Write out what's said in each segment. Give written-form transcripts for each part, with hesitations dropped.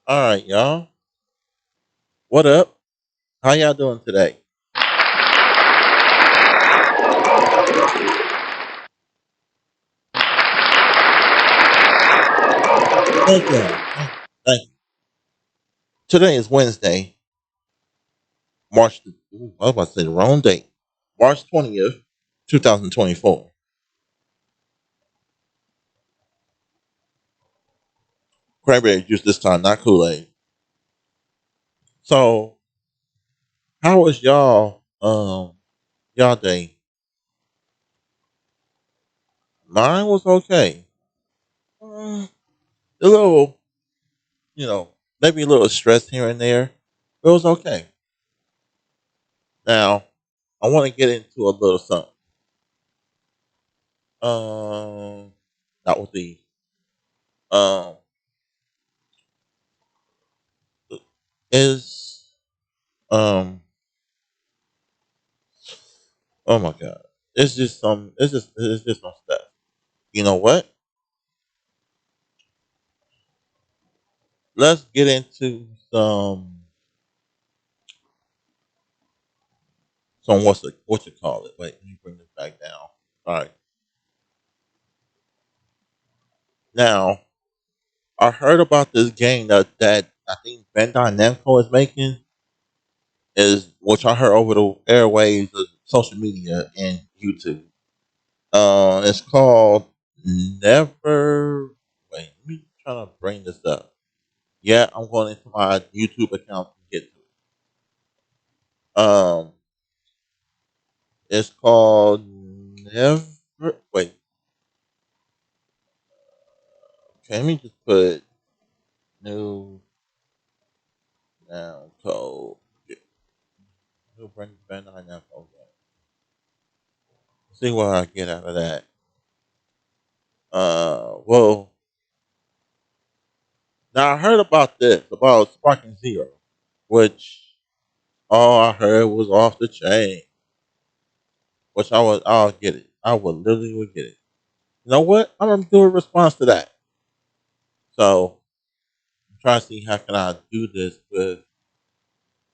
All right, y'all. What up? How y'all doing today? Thank you. Thank you. Today is Wednesday, March. I was about to say the wrong date. March 20th, 2024. Cranberry juice this time, not Kool Aid. So, how was y'all day? Mine was okay. A little, maybe a little stress here and there. But it was okay. Now, I want to get into a little something. Um, not with the um is oh my god. It's just some stuff. You know what? Let's get into some what you call it. Wait, let me bring this back down. Alright. Now, I heard about this game that I think Bandai Namco is making is which I heard over the airwaves of social media and YouTube. It's called Never wait, let me try to bring this up. Yeah, I'm going into my YouTube account to get to it. It's called Never. Wait, okay, let me just put new now code. New brand now code. See what I get out of that. Well, now I heard about this about Sparking Zero, which all I heard was off the chain. Which I'll get it. I will literally would get it. You know what? I'm gonna do a response to that. So I'm trying to see how can I do this with.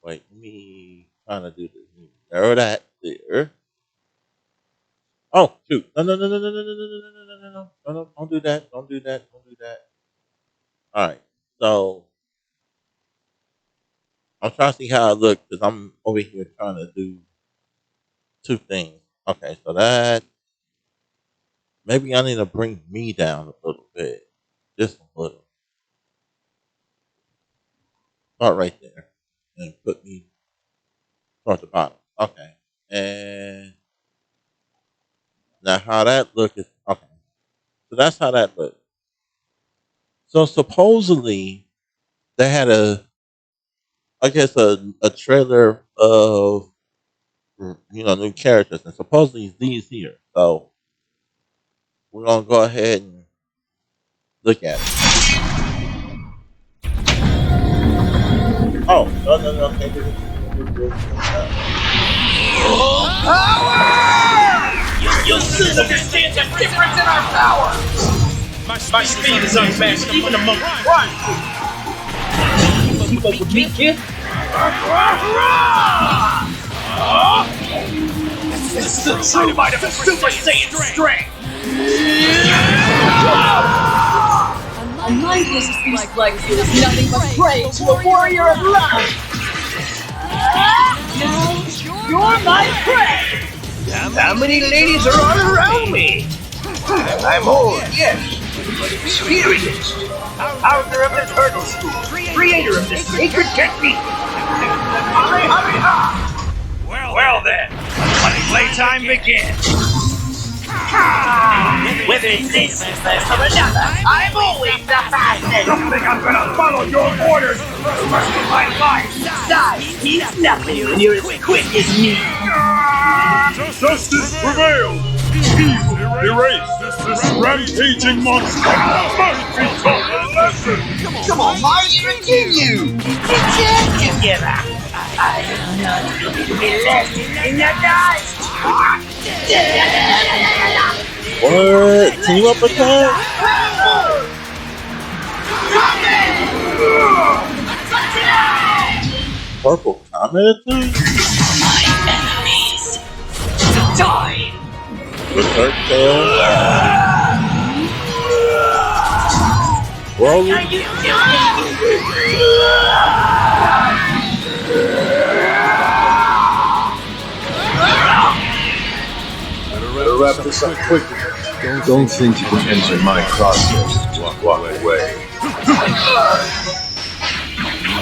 Wait, me trying to do this. Narrow that there. Oh shoot! No no no no no no no no no no no no no no no! Don't do that! Don't do that! Don't do that! All right. So I'm trying to see how I look because I'm over here trying to do two things. Okay, so that maybe I need to bring me down a little bit, just a little, about right there, and put me towards the bottom. Okay, and now how that look is okay. So that's how that looked. So supposedly they had I guess a trailer of new characters, and supposedly it's these here. So we're gonna go ahead and look at it. Oh no no no! Can't do this. Can't do this. You still understand the difference in our power! My speed is unmatched even among prime! Keep up with me, kid? This is the true might of Super Saiyan strength! A mindless beast like you is nothing but prey to a warrior of light! Now, you're my prey! How many ladies are all around me? I'm old, yes, but experienced. Founder of the Turtle School, creator of the sacred technique. Well then, let playtime begin. Whether it's this or another, I'm always the fastest. Don't think I'm gonna follow your orders for the rest of my life. Besides, he's nothing when you're as quick as me. Justice prevails! Evil erased! This rampaging monster must be taught a lesson! Come on, Mario, continue! Get together! I am not going to be left in the dust! What? Team up attack? Purple Comet too? My enemies die. Berserk Tail? Broly? Are you kidding? Better wrap this up quickly. Don't think you can enter my crosshairs and walk away.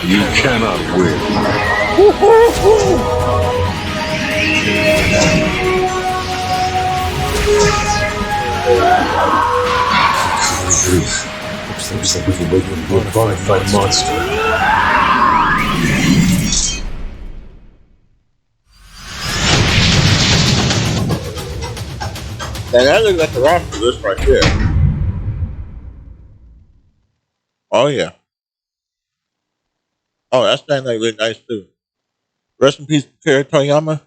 You cannot win. Looks like we've awakened a bona fide monster. Now that looks like the roster list right there. Oh yeah. Oh, that's thing like really nice too. Rest in peace, Kira Toyama.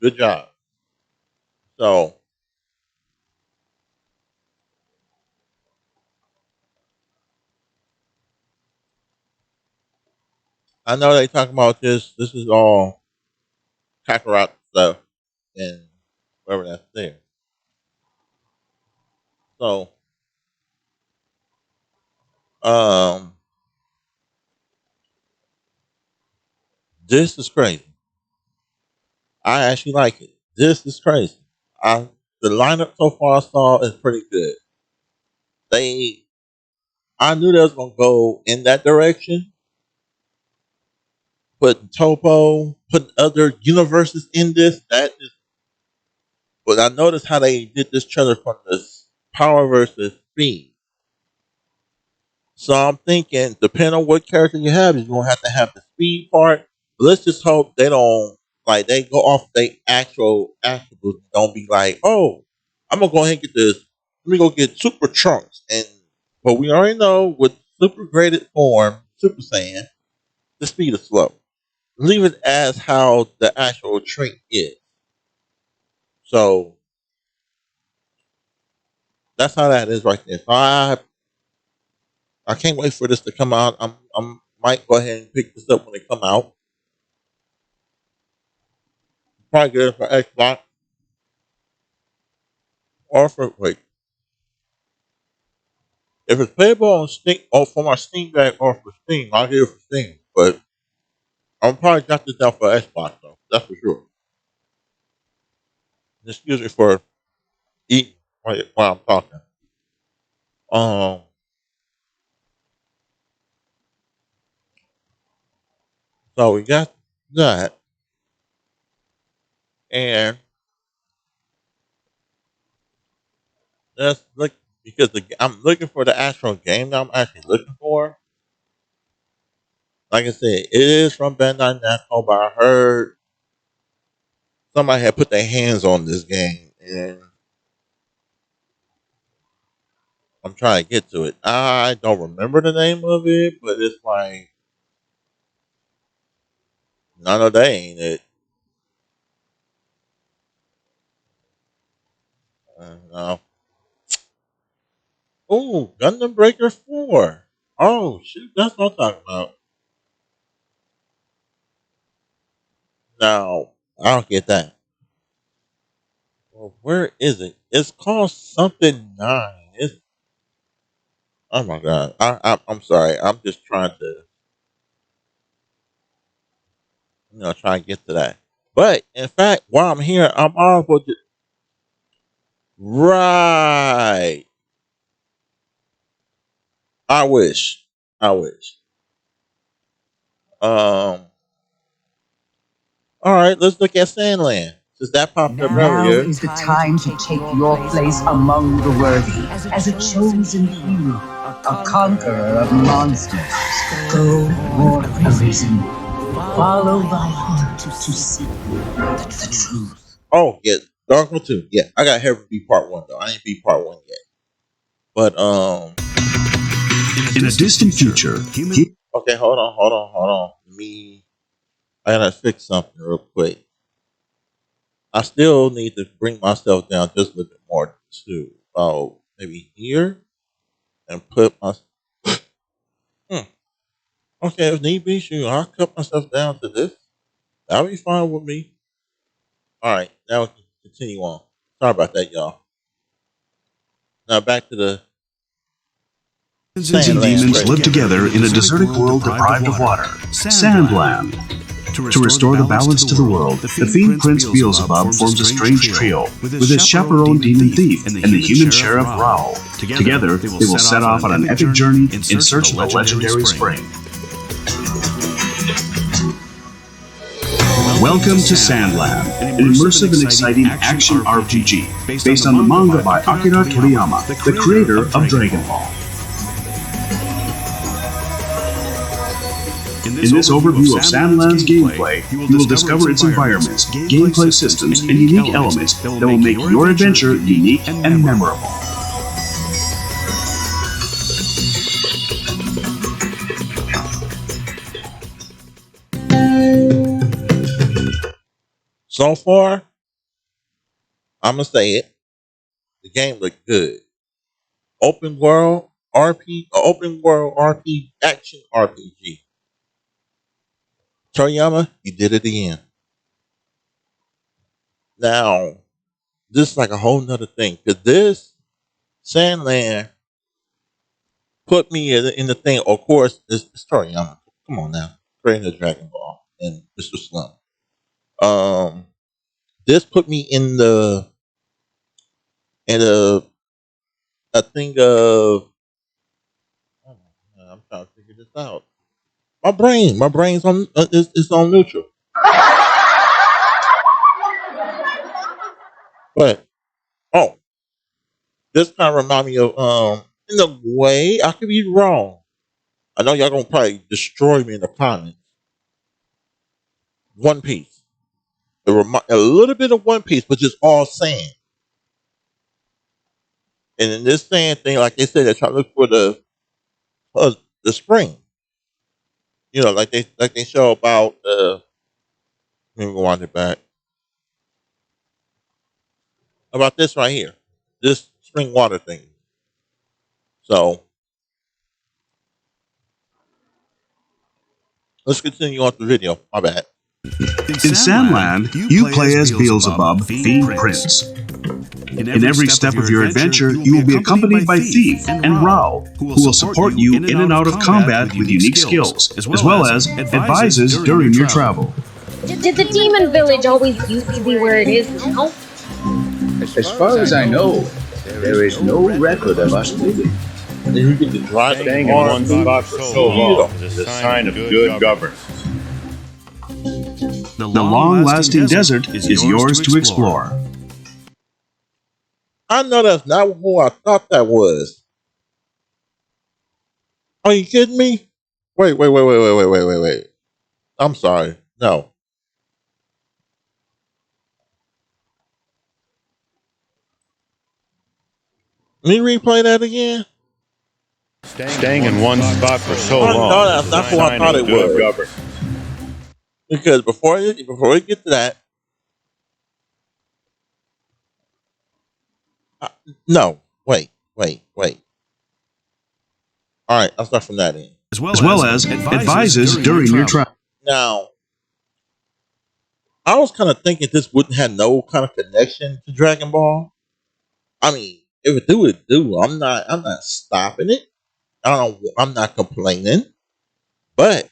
Good job. So I know they talk about this. This is all Kakarot stuff and whatever that's there. So um this is crazy. I actually like it. This is crazy. The lineup so far I saw is pretty good. They I knew they was gonna go in that direction, putting Topo, putting other universes in this. That is, but I noticed how they did this trailer from this Power versus Speed. So I'm thinking, depending on what character you have, you're gonna have to have the speed part. But let's just hope they don't like they go off their actual attributes. Don't be like, oh, I'm gonna go ahead and get this. Let me go get Super Trunks, and but we already know with Super Graded form, Super Saiyan, the speed is slow. Leave it as how the actual trait is. So that's how that is right there. So I can't wait for this to come out. I'm might go ahead and pick this up when it come out. Probably get it for Xbox or for wait. If it's playable on Steam or for my Steam Deck or for Steam, I'll get it for Steam. But I'm probably got this out for Xbox though. That's for sure. Excuse me for eating while I'm talking. Um, so we got that, and let's look because I'm looking for the actual game that I'm actually looking for. Like I said, it is from Bandai Namco, but I heard somebody had put their hands on this game, and I'm trying to get to it. I don't remember the name of it, but it's like none of that ain't it. No. Oh, Gundam Breaker 4. Oh, shoot, that's what I'm talking about. No, I don't get that. Well, where is it? It's called something 9. It's, oh my god. I'm sorry. I'm just trying to, try and get to that. But in fact, while I'm here, I'm also just, right. I wish. I wish. Um. All right, let's look at Sandland. Since that popped up Now earlier. is the time to take your place among the worthy, as a chosen hero, a conqueror of monsters. Go more arisen. Follow thy heart to seek the truth. Oh, yeah, Dogma 2. Yeah, I got Heaven B Part 1 though. I ain't beat Part 1 yet. But In a distant future, okay, hold on. I gotta fix something real quick. I still need to bring myself down just a little bit more to maybe here and put my Okay, if need be, shoot, I'll cut myself down to this. That'll be fine with me. All right, now we can continue on. Sorry about that, y'all. Now back to the Humans and Sandland demons live trade. together in a deserted world deprived of water. Sandland. To restore the balance to the world, the Fiend Prince Beelzebub forms a strange trio with his chaperone demon thief and the human sheriff Raoul. Together, they will set off on an epic journey in search of the legendary spring. Welcome to Sandland, an immersive and exciting action RPG based on the manga by Akira Toriyama, the creator of Dragon Ball. In this overview of Sandland's gameplay, you will discover its environments, gameplay systems, and unique elements that will make your adventure unique and memorable. So far, I'm gonna say it. The game looked good. Open world action RPG. Toriyama, you did it again. Now, this is like a whole nother thing. Because this Sandland put me in the thing. Of course, it's Toriyama. Come on now. Creating the Dragon Ball and Mr. Slum. This put me in a thing of, oh, I'm trying to figure this out. My brain's on is on neutral. But oh, this kind of remind me of in a way I could be wrong. I know y'all gonna probably destroy me in the comments. One Piece. It a little bit of One Piece, but just all sand. And in this sand thing, like they said, they try to look for the spring. You know, like they show about let me go on it back. About this right here. This spring water thing. So let's continue on with the video. My bad. In Sandland, you play as Beelzebub, Fiend Prince. In every step of your adventure, you will be accompanied by Thief and Raoul, who will support you in and out of combat with unique skills, as well as advises during your travel. Did the demon village always used to be where it is now? As far as I know, there is no record of us moving. And you get to drive Staying in one spot for so long is a sign of good governance. The long-lasting desert is yours to explore. I know that's not who I thought that was. Are you kidding me? Wait. I'm sorry. No. Let me replay that again. Staying in one spot for so I long know that's is not a who I sign thought of it good was. governance. Because before we get to that, no. Wait. All right, I'll start from that end. As well as advises during your travel. Now, I was kind of thinking this wouldn't have no kind of connection to Dragon Ball. I mean, if it do, it do. I'm not stopping it. I'm not complaining. But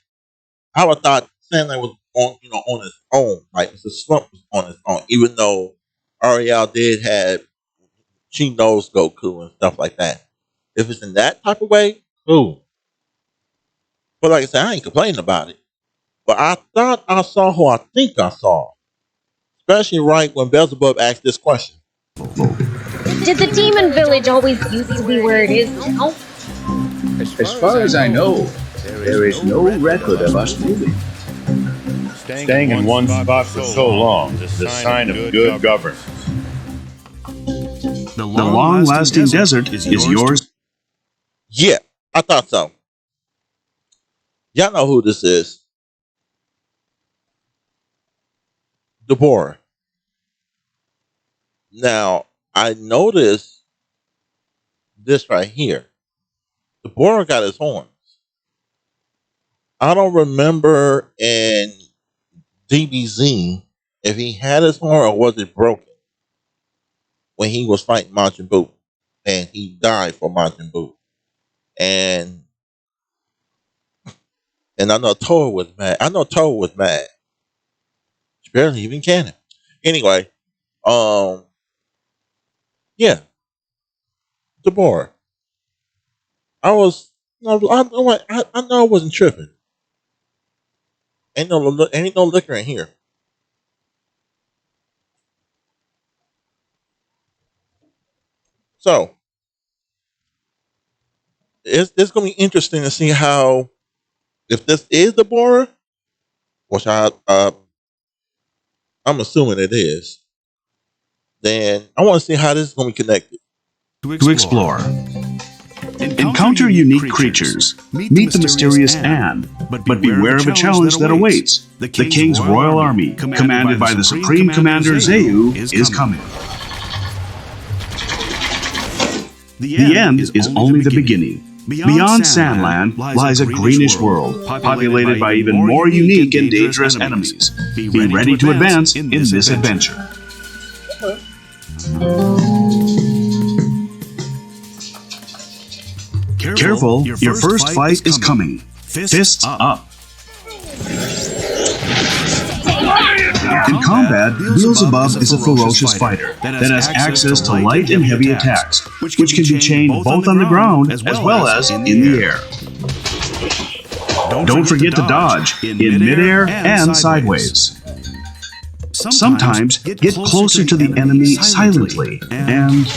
I would thought Sandland was on its own. Like the slump was on its own. Even though Ariel did have, she knows Goku and stuff like that. If it's in that type of way, cool. But like I said, I ain't complaining about it. But I thought I saw who I think I saw. Especially right when Beelzebub asked this question. Did the demon village always used to be where it is now? As far as I know, there is no record of us moving. Staying in one spot for so long is a sign of good governance. The long-lasting desert is yours. Yeah, I thought so. Y'all know who this is. Deborah. Now, I noticed this right here. Deborah got his horns. I don't remember in DBZ if he had his horn or was it broken when he was fighting Majin Buu, and he died for Majin Buu, and I know Toa was mad. I know Toa was mad. It's barely even canon. Anyway, yeah, Deborah. I know I wasn't tripping. Ain't no liquor in here. So it's gonna be interesting to see how, if this is Deborah, which I'm assuming it is, then I want to see how this is gonna be connected. To explore. Encounter unique creatures. Meet the mysterious Anne. But beware of a challenge that awaits. The King's Royal Army, commanded by the Supreme Commander Zeu, is coming. The end is only the beginning. Beyond Sandland lies a greenish world, populated by even more unique and dangerous enemies. Be ready to advance in this adventure. Careful, your first fight is coming. Fists up. In combat, Beelzebub is a ferocious fighter that has access to light and heavy attacks, which can be chained both on the ground as well as in the air. Don't forget to dodge in midair and sideways. Sometimes get closer to the enemy silently, and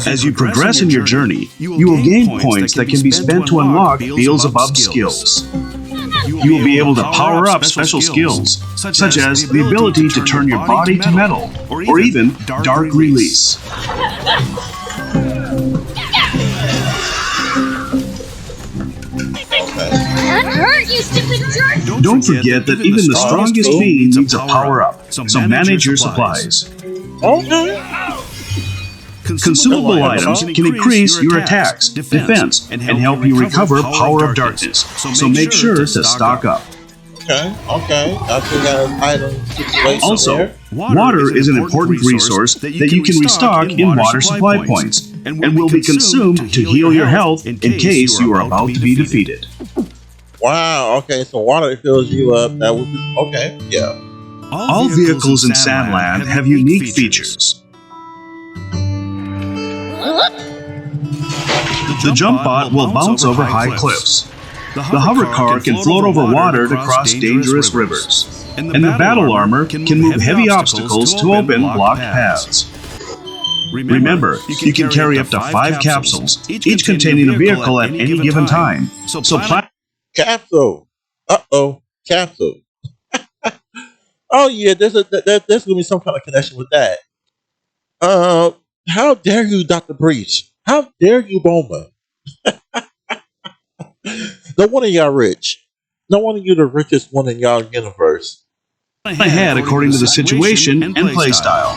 as you progress in your journey, you will gain points that can be spent to unlock Beelzebub's skills. You will be able to power up special skills, such as the ability to turn your body to metal, or even Dark Release. That hurt, you stupid jerk! Don't forget that even the strongest being needs a power-up, so manage your supplies. Consumable items can increase your attacks, defense, and help you recover Power of Darkness, so make sure to stock up. Okay. I think that item situation Also, there. water is an important resource that you can restock in water supply points, and will be consumed to heal your health in case you are about to be defeated. Wow. Okay. So water fills you up. That would be okay. Yeah. All vehicles in Sandland have unique features. The jump bot will bounce over high cliffs. The hover car can float over water to cross dangerous rivers. And the battle armor can move heavy obstacles to open blocked paths. Remember, you can carry up to 5 capsules, each containing a vehicle at any given time. So Capsule. Capsule. Oh yeah, there's gonna be some kind of connection with that. How dare you, Dr. Breach? How dare you, Bulma? No one of y'all rich. No one of you the richest one in y'all universe. ahead according to the situation and playstyle.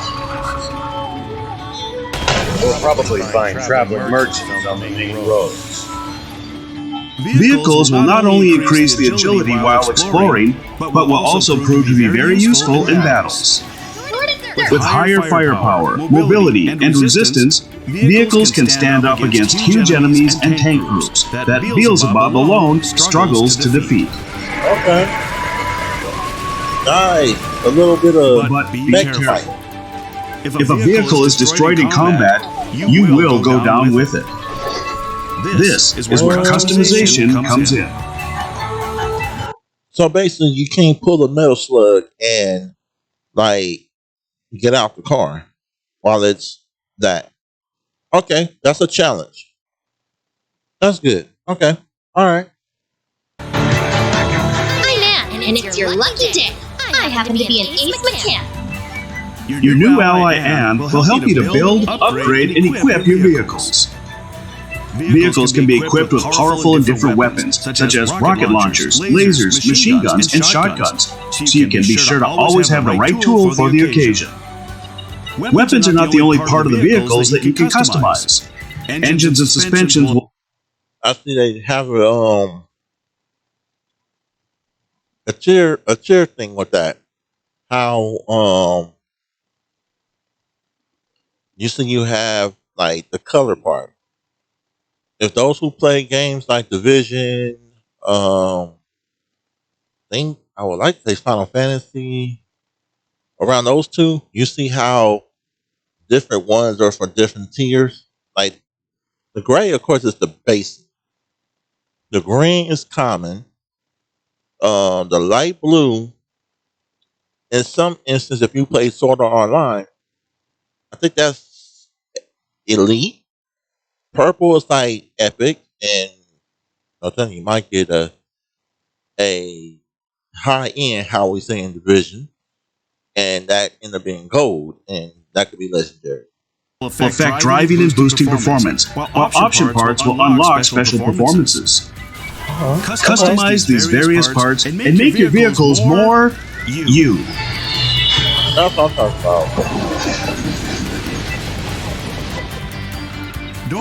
We'll probably find traveling merchants on the main roads. Vehicles will not only increase the agility while exploring, but will also prove to be very useful in battles. With higher firepower, mobility, and resistance, vehicles can stand up against huge enemies and tank groups that Beelzebub alone struggles to defeat. Okay. Nice. A little bit of But be mech careful. fight. If a vehicle is destroyed in combat, you will go down with it. This is where customization comes in. So basically, you can't pull a metal slug and like get out the car while it's that. Okay, that's a challenge. That's good. Okay, all right. I'm Anne, and it's your lucky day. I happen to be an ace mechanic. Your new ally Anne will help you to build, upgrade, and equip your vehicles. Vehicles can be equipped with powerful and different weapons, such as rocket launchers, lasers, machine guns, and shotguns, so you can be sure to always have the right tool for the occasion. Weapons are not the only part of the vehicles that you can customize. Engines and suspensions will... I see they have a cheer thing with that. How you see you have like the color part. If those who play games like Division, think I would like to say Final Fantasy, around those two, you see how different ones are for different tiers. Like the gray, of course, is the basic. The green is common. The light blue, in some instances, if you play Sword Art Online, I think that's elite. Purple is like epic, and I'm telling you, you might get a high end, how we say in Division, and that end up being gold, and that could be legendary. Will affect driving and boosting performance, while option parts will unlock special performances. Customize these various parts and make your vehicles more you. That's what I'm talking about.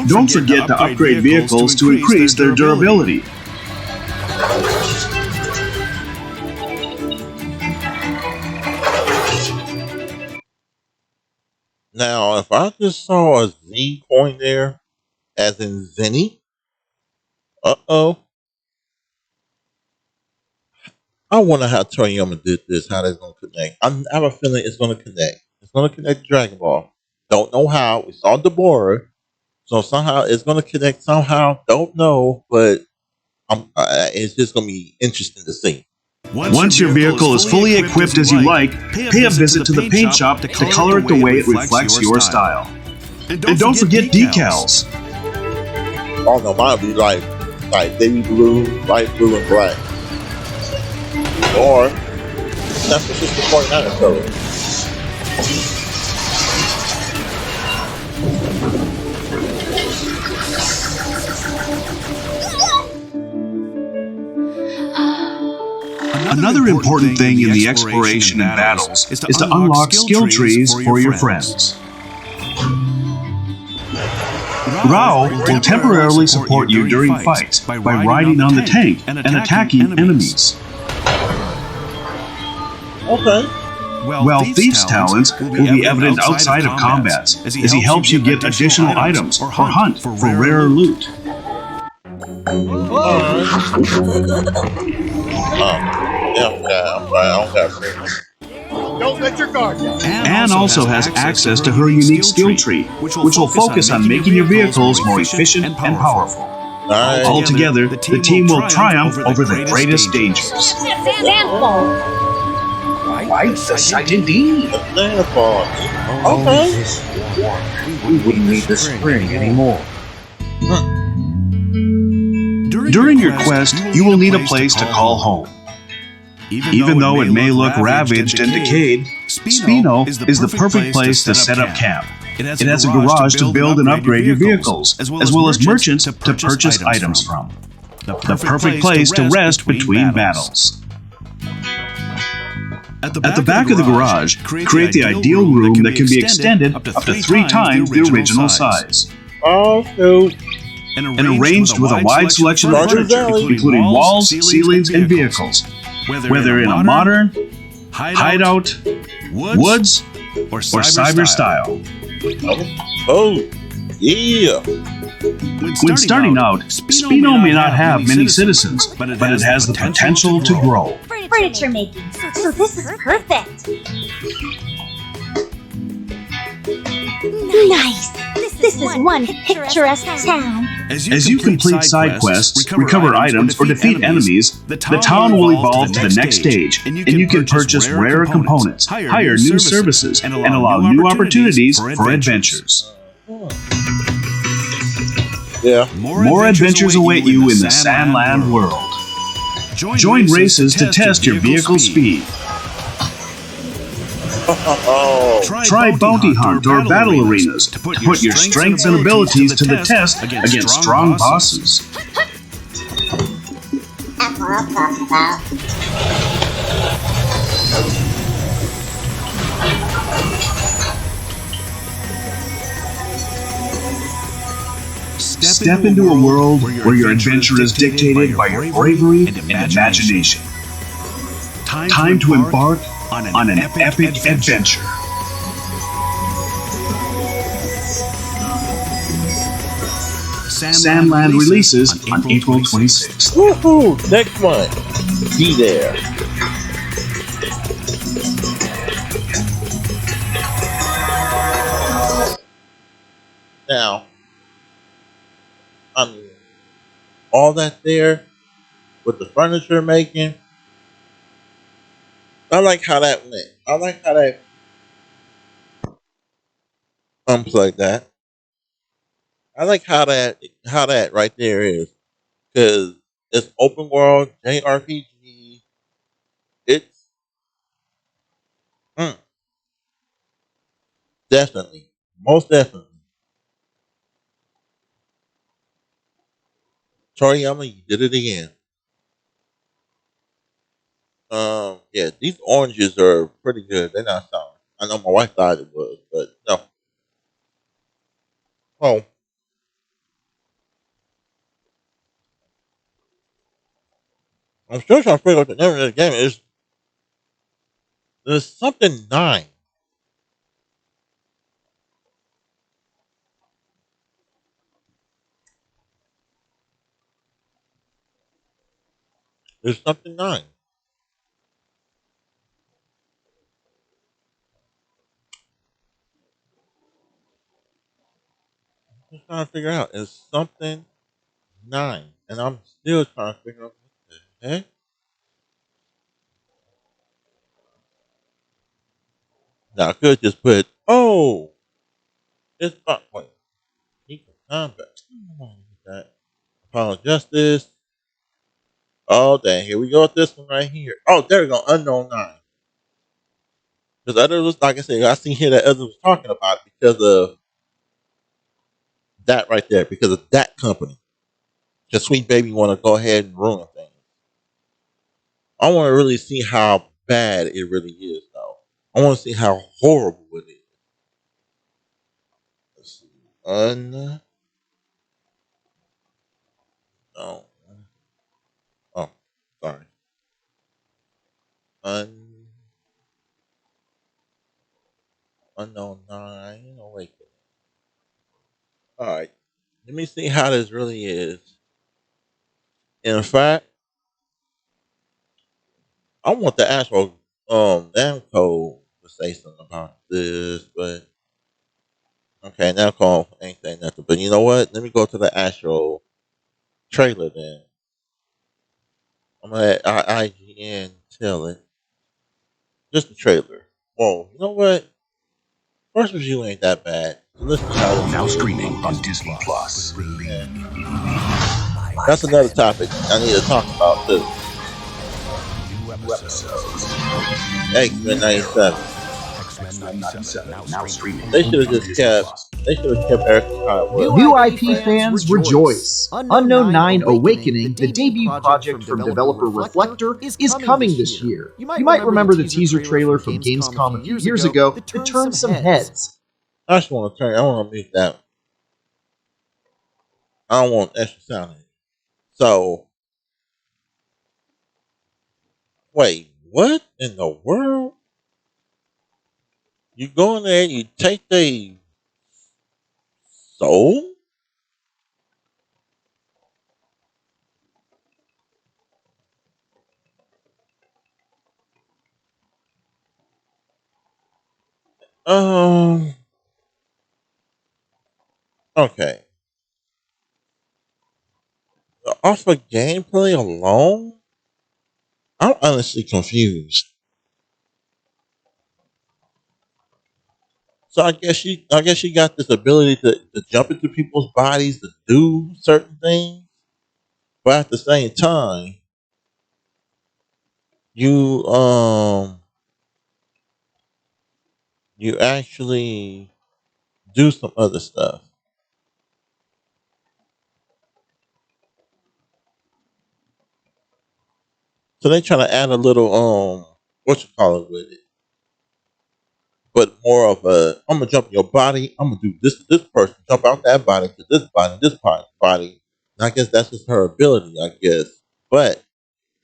Don't forget to upgrade vehicles to increase their durability. Now, if I just saw a Z coin there, as in Zenny, I wonder how Toriyama did this, how that's going to connect. I have a feeling it's going to connect. It's going to connect Dragon Ball. Don't know how. We saw Deborah. So somehow it's going to connect somehow. Don't know, but it's just going to be interesting to see. Once your vehicle is fully equipped as you like, pay a visit to the paint shop to color it the way it reflects your style. And don't forget decals. Oh no, mine would be like baby blue, light blue, and black. Or that's what just the 49er color. Another important thing in the exploration and battles is to unlock skill trees for your friends. Rao will temporarily support you during fights by riding on the tank and attacking enemies. Okay. While Thief's talents will be evident outside of combats, as he helps you get additional items or hunt for rarer loot. Don't let your guard down. Anne also has access to her unique skill tree, which will focus on making your vehicles more efficient and powerful. Altogether, the team will triumph over the greatest dangers. Sandfall. Quite the sight indeed. Landfall. Okay. We wouldn't need the spring anymore. During your quest, you will need a place to call home. Even though it may look ravaged and decayed, Spino is the perfect place to set up camp. It has a garage to build and upgrade your vehicles, as well as merchants to purchase items from. The perfect place to rest between battles. At the back of the garage, create the ideal room that can be extended up to 3 times the original size. Oh, shoot. And arranged with a wide selection of furniture, including walls, ceilings, and vehicles. Whether in a modern, hideout, woods, or cyber style. Oh, yeah. When starting out, Spino may not have many citizens, but it has the potential to grow. Furniture making. So this is perfect. Nice. This is one picturesque town. As you complete side quests, recover items, or defeat enemies, the town will evolve to the next stage, and you can purchase rare components, hire new services, and allow new opportunities for adventures. Yeah. More adventures await you in the Sandland world. Join races to test your vehicle speed. Try Bounty Hunt or Battle Arenas to put your strengths and abilities to the test against strong bosses. Step into a world where your adventure is dictated by your bravery and imagination. Time to embark on an epic adventure. Sandland releases on April 26th. Woohoo! Next month. Be there. Now, I mean, all that there with the furniture making, I like how that went. I like how that unplugged that. I like how that right there is because it's open world JRPG. It's mm, definitely, most definitely. Toriyama, you did it again. Yeah, these oranges are pretty good. They're not sour. I know my wife thought it was, but no. Oh, I'm still trying to figure out the name of the game. There's something nine. There's something nine. I'm just trying to figure out. It's something nine, and I'm still trying to figure out what the heck. Now I could just put, oh, it's about wait, equal combat. Come on with that. Apollo Justice. Oh dang, here we go with this one right here. Oh, there we go, Unknown Nine. Because others was like I said, I seen here that others was talking about it because of that right there, because of that company. Because Sweet Baby want to go ahead and ruin things. I want to really see how bad it really is, though. I want to see how horrible it is. Let's see. No. Oh, sorry. Un, Unknown Nine. Oh, wait. All right. Let me see how this really is. In fact, I want the actual Namco to say something about this, but okay, Namco ain't saying nothing. But you know what? Let me go to the actual trailer then. I'm gonna let IGN tell it. Just the trailer. Whoa, you know what? First review ain't that bad. So let's see how this Now is. streaming on Disney Plus. Yeah. That's another topic I need to talk about too. X-Men 97. Now streaming. They should have just kept. They should have kept everything how it was. New IP fans rejoice! Unknown 9 Awakening, the debut project from developer Reflector, is coming this year. You might remember the teaser trailer from Gamescom a few years ago that turned some heads. I just want to turn. I want to mute that. I don't want extra sound in it. So, wait, what in the world? You go in there, you take the soul? Um, okay. Off of gameplay alone, I'm honestly confused. So I guess she got this ability to jump into people's bodies to do certain things, but at the same time, you you actually do some other stuff. So they trying to add a little what you call it with it, but more of a I'm gonna jump in your body. I'm gonna do this to this person, jump out that body to this body, this body. And I guess that's just her ability, I guess. But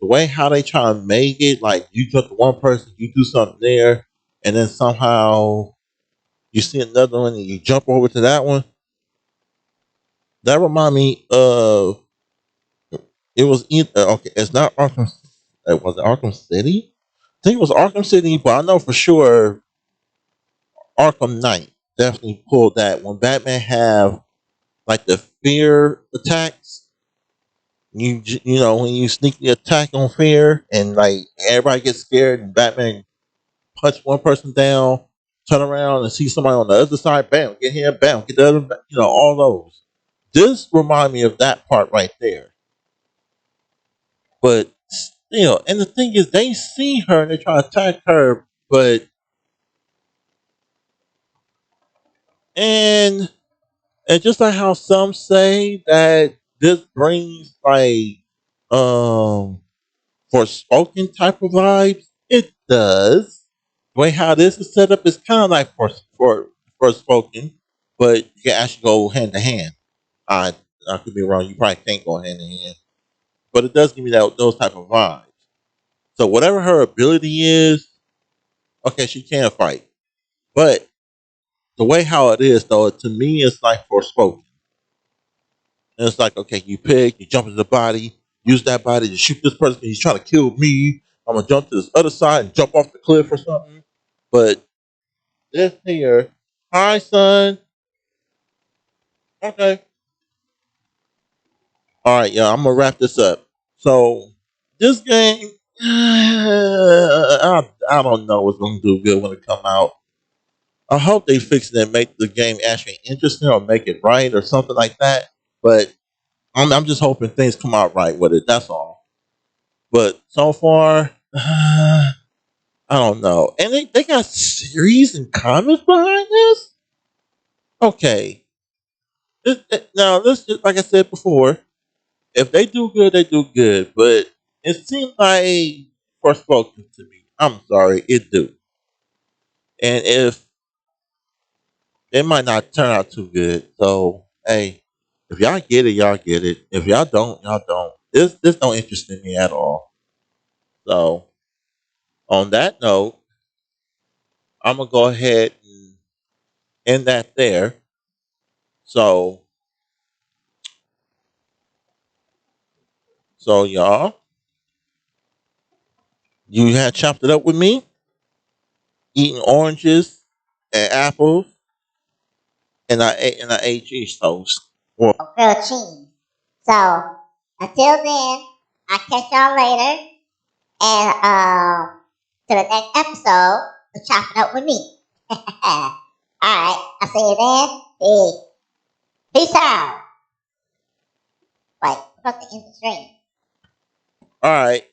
the way how they try to make it, like you jump to one person, you do something there, and then somehow you see another one and you jump over to that one. That remind me of it was either okay. It's not Arkham. Was it Arkham City? I think it was Arkham City, but I know for sure Arkham Knight definitely pulled that when Batman have like the fear attacks. You know when you sneakily attack on fear and like everybody gets scared and Batman punch one person down, turn around and see somebody on the other side, bam, get here, bam, get the other, all those. This remind me of that part right there. But still, and the thing is, they see her and they try to attack her, but and just like how some say that this brings like Forspoken type of vibes, it does. The way how this is set up is kind of like Forspoken, but you can actually go hand to hand. I could be wrong. You probably can't go hand in hand, but it does give me those type of vibes. So whatever her ability is, okay, she can fight, but the way how it is though, to me, it's like Forspoken. And it's like, okay, you pick, you jump into the body, use that body to shoot this person because he's trying to kill me. I'm gonna jump to this other side and jump off the cliff or something. But this here, hi son. Okay. Alright, yeah, I'm gonna wrap this up. So this game I don't know what's gonna do good when it come out. I hope they fix it and make the game actually interesting or make it right or something like that. But I'm just hoping things come out right with it. That's all. But so far, I don't know. And they got series and comics behind this? Okay. Now, this is, like I said before, if they do good, they do good. But it seems like Forspoken to me. I'm sorry, it do. And if it might not turn out too good. So, hey, if y'all get it, y'all get it. If y'all don't, y'all don't. This don't interest in me at all. So, on that note, I'm gonna go ahead and end that there. So, y'all, you had chopped it up with me, eating oranges and apples, and I ate cheese toast. Well, grilled cheese. So until then, I'll catch y'all later. And to the next episode of Chop It Up with me. Alright, I'll see you then. Peace. Peace out. Wait, what's the end of the stream? all right.